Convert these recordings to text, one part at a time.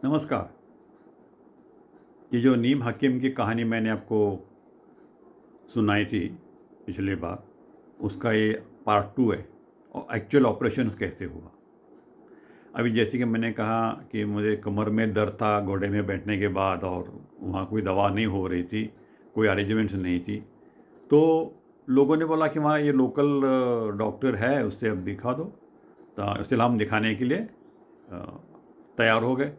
नमस्कार। ये जो नीम हकीम की कहानी मैंने आपको सुनाई थी पिछली बार, उसका ये पार्ट 2 है और एक्चुअल ऑपरेशंस कैसे हुआ। अभी जैसे कि मैंने कहा कि मुझे कमर में दर्द था घोड़े में बैठने के बाद और वहाँ कोई दवा नहीं हो रही थी, कोई अरेंजमेंट्स नहीं थी। तो लोगों ने बोला कि वहाँ ये लोकल डॉक्टर है, उससे अब दिखा दो। तो इसलिए हम दिखाने के लिए अ, तैयार हो गए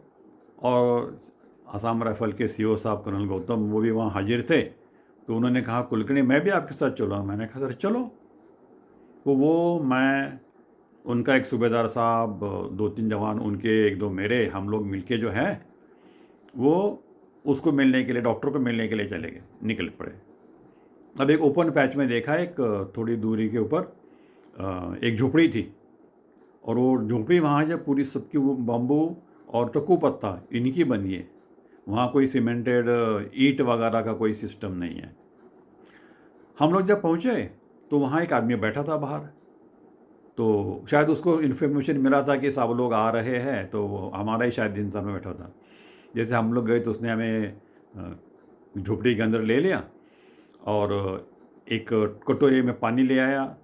और आसाम राइफ़ल के सीईओ साहब कर्नल गौतम वो भी वहाँ हाज़िर थे। तो उन्होंने कहा, "कुलकर्णी मैं भी आपके साथ चलूँगा।" मैंने कहा, "सर चलो।" तो वो मैं, उनका एक सूबेदार साहब, 2-3 जवान उनके, 1-2 मेरे, हम लोग मिलके जो है वो उसको मिलने के लिए, डॉक्टर को मिलने के लिए चले गए, निकल पड़े। अब एक ओपन पैच में देखा, एक थोड़ी दूरी के ऊपर एक झोपड़ी थी और वो झोपड़ी वहाँ जो पूरी सबकी वो बाम्बू और चक्कू पत्ता इन्हीं की बनी है। वहाँ कोई सीमेंटेड ईंट वगैरह का कोई सिस्टम नहीं है। हम लोग जब पहुँचे तो वहाँ एक आदमी बैठा था बाहर। तो शायद उसको इन्फॉर्मेशन मिला था कि सब लोग आ रहे हैं, तो वो हमारा ही शायद इंतज़ार में बैठा था। जैसे हम लोग गए तो उसने हमें झोपड़ी के अंदर ले लिया और एक कटोरे में पानी ले आया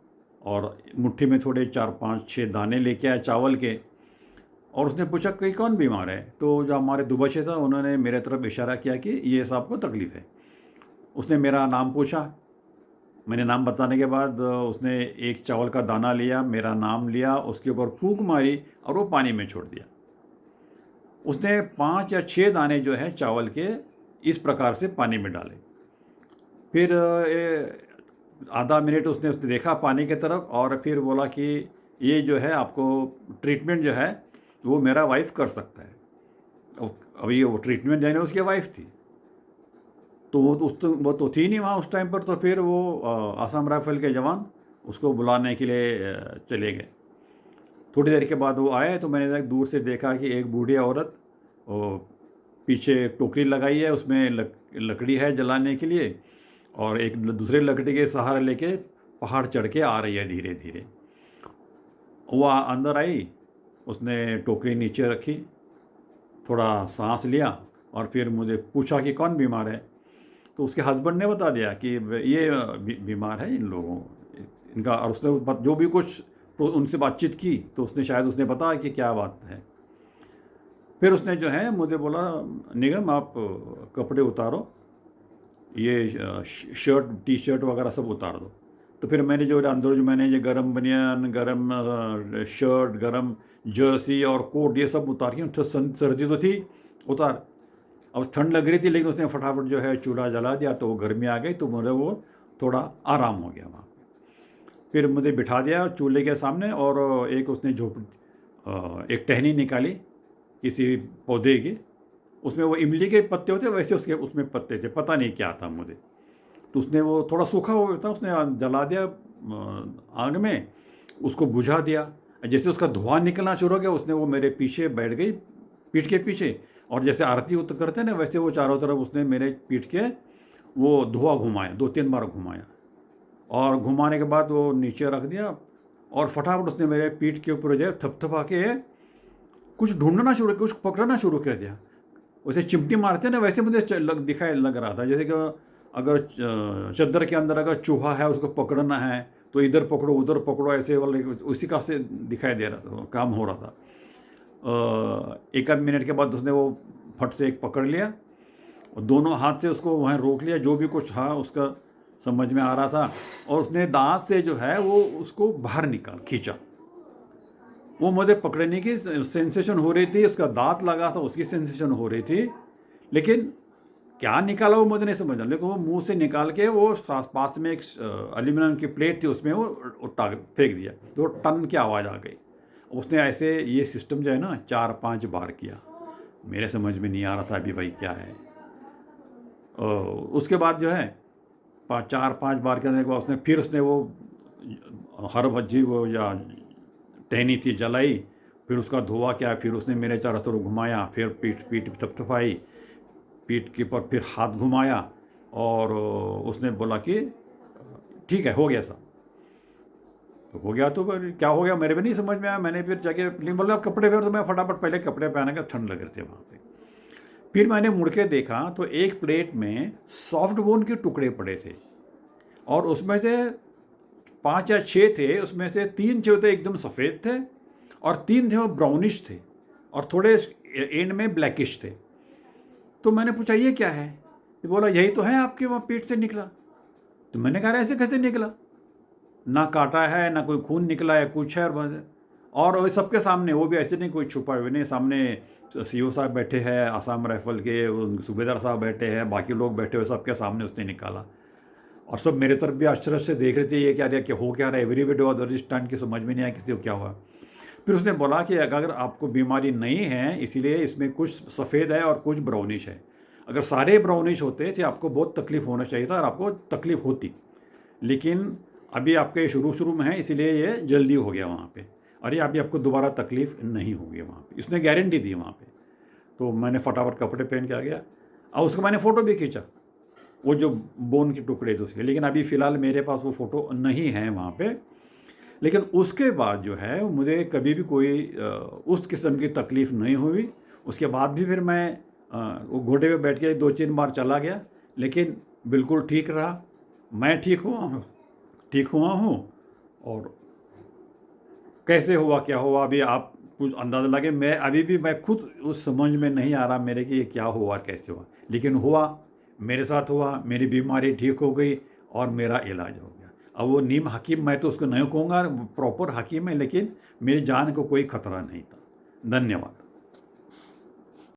और मुट्ठी में थोड़े 4-5-6 दाने लेके आया चावल के। और उसने पूछा कि कौन बीमार है? तो जो हमारे दुबचे था उन्होंने मेरे तरफ इशारा किया कि ये साहब को तकलीफ़ है। उसने मेरा नाम पूछा। मैंने नाम बताने के बाद उसने एक चावल का दाना लिया, मेरा नाम लिया, उसके ऊपर फूँक मारी और वो पानी में छोड़ दिया। उसने 5 या 6 दाने जो है चावल के इस प्रकार से पानी में डाले। फिर आधा मिनट उसने उसने देखा पानी की तरफ और फिर बोला कि ये जो है आपको ट्रीटमेंट जो है वो मेरा वाइफ़ कर सकता है। अभी वो ट्रीटमेंट देने उसकी वाइफ़ थी। तो वो तो थी नहीं वहाँ उस टाइम पर। तो फिर वो आसाम राइफ़ल के जवान उसको बुलाने के लिए चले गए। थोड़ी देर के बाद वो आए तो मैंने दूर से देखा कि एक बूढ़ी औरत वो पीछे टोकरी लगाई है, उसमें लकड़ी है जलाने के लिए और एक दूसरे लकड़ी के सहारा लेके पहाड़ चढ़ के आ रही है धीरे-धीरे। वो अंदर आई, उसने टोकरी नीचे रखी, थोड़ा साँस लिया और फिर मुझे पूछा कि कौन बीमार है? तो उसके हस्बैंड ने बता दिया कि ये बीमार है इन लोगों, इनका। और उसने जो भी कुछ तो उनसे बातचीत की तो उसने शायद उसने बताया कि क्या बात है। फिर उसने जो है मुझे बोला, निगम आप कपड़े उतारो, ये शर्ट टी शर्ट वगैरह सब उतार दो। तो फिर मैंने जो अंदर जो मैंने ये गरम बनियान, गरम शर्ट, गरम जर्सी और कोट ये सब उतार के, तो सर्दी तो थी, उतार। अब ठंड लग रही थी लेकिन उसने फटाफट जो है चूल्हा जला दिया तो वो गर्मी आ गई, तो मुझे वो थोड़ा आराम हो गया वहाँ। फिर मुझे बिठा दिया चूल्हे के सामने और एक उसने एक टहनी निकाली किसी पौधे की। उसमें वो इमली के पत्ते होते वैसे उसके उसमें पत्ते थे, पता नहीं क्या था मुझे। तो उसने वो थोड़ा सूखा हो गया था, उसने जला दिया आग में, उसको बुझा दिया। जैसे उसका धुआं निकलना शुरू हो गया उसने वो मेरे पीछे बैठ गई, पीठ के पीछे। और जैसे आरती करते हैं ना वैसे वो चारों तरफ उसने मेरे पीठ के वो धुआं घुमाया, 2-3 बार घुमाया और घुमाने के बाद वो नीचे रख दिया। और फटाफट उसने मेरे पीठ के ऊपर जो है थपथपा के कुछ ढूंढना शुरू, कुछ पकड़ना शुरू कर दिया। वैसे चिमटी मारते हैं ना वैसे मुझे दिखाई लग रहा था, जैसे कि अगर चद्दर के अंदर अगर चूहा है उसको पकड़ना है तो इधर पकड़ो उधर पकड़ो, ऐसे वाले उसी का से दिखाई दे रहा था, काम हो रहा था। एक आध मिनट के बाद उसने वो फट से एक पकड़ लिया और दोनों हाथ से उसको वहाँ रोक लिया, जो भी कुछ था उसका समझ में आ रहा था। और उसने दांत से जो है वो उसको बाहर खींचा। वो मुझे पकड़ने की सेंसेशन हो रही थी, उसका दांत लगा था उसकी सेंसेशन हो रही थी, लेकिन क्या निकाला वो मुझे नहीं समझा। लेकिन वो मुंह से निकाल के वो पास में एक एल्यूमिनियम की प्लेट थी उसमें वो फेंक दिया, तो टन की आवाज़ आ गई। उसने ऐसे ये सिस्टम जो है ना 4-5 बार किया। मेरे समझ में नहीं आ रहा था अभी भाई क्या है। उसके बाद जो है 4-5 बार करने के बाद उसने फिर उसने वो हर भज्जी वो या टहनी थी जलाई, फिर उसका धुआं क्या, फिर उसने मेरे चारों तरफ घुमाया, फिर पीठ पीठ थपथपाई, पीठ के पर फिर हाथ घुमाया और उसने बोला कि ठीक है हो गया साहब। तो हो गया तो फिर क्या हो गया मेरे भी नहीं समझ में आया। मैंने फिर जाके लेकिन बोला कपड़े पहन, तो मैं फटाफट पहले कपड़े पहने का, ठंड लग रही थी वहाँ पे। फिर मैंने मुड़ के देखा तो एक प्लेट में सॉफ्ट बोन के टुकड़े पड़े थे और उसमें से 5 या 6 थे, उसमें से 3 जो थे एकदम सफ़ेद थे और 3 थे वो ब्राउनिश थे और थोड़े एंड में ब्लैकिश थे। तो मैंने पूछा ये क्या है? तो बोला यही तो है आपके वहाँ पेट से निकला। तो मैंने कहा ऐसे कैसे निकला? ना काटा है, ना कोई खून निकला है, कुछ है। और वो सबके सामने, वो भी ऐसे नहीं कोई छुपा हुए नहीं, सामने सीओ साहब बैठे हैं, आसाम राइफल के सूबेदार साहब बैठे हैं, बाकी लोग बैठे हुए, सबके सामने उसने निकाला। और सब मेरे तरफ भी आश्चर्य से देख रहे थे, ये क्या क्या हो क्या रहा है, एवरीबडी वाज अंडरस्टैंड की समझ में नहीं आया किसी को क्या हुआ। फिर उसने बोला कि अगर आपको बीमारी नहीं है इसलिए इसमें कुछ सफ़ेद है और कुछ ब्राउनिश है। अगर सारे ब्राउनिश होते तो आपको बहुत तकलीफ़ होना चाहिए था और आपको तकलीफ़ होती, लेकिन अभी आपके शुरू शुरू में है इसीलिए ये जल्दी हो गया वहाँ पे, और ये अभी आपको दोबारा तकलीफ़ नहीं होगी वहाँ पे। इसने गारंटी दी वहाँ पे। तो मैंने फटाफट कपड़े पहन के आ गया और उसका मैंने फ़ोटो भी खींचा, वो जो बोन के टुकड़े थे उसके, लेकिन अभी फ़िलहाल मेरे पास वो फ़ोटो नहीं है वहाँ पे। लेकिन उसके बाद जो है मुझे कभी भी कोई उस किस्म की तकलीफ़ नहीं हुई। उसके बाद भी फिर मैं वो घोड़े पे बैठ के 2-3 बार चला गया, लेकिन बिल्कुल ठीक रहा। मैं ठीक हुआ हूँ। और कैसे हुआ, क्या हुआ, अभी आप कुछ अंदाज़ा लगे, मैं अभी भी मैं खुद उस समझ में नहीं आ रहा मेरे कि ये क्या हुआ, कैसे हुआ। लेकिन हुआ, मेरे साथ हुआ, मेरी बीमारी ठीक हो गई और मेरा इलाज हो गया। अब वो नीम हकीम मैं तो उसको नहीं कहूँगा, प्रॉपर हकीम है, लेकिन मेरी जान को कोई खतरा नहीं था। धन्यवाद।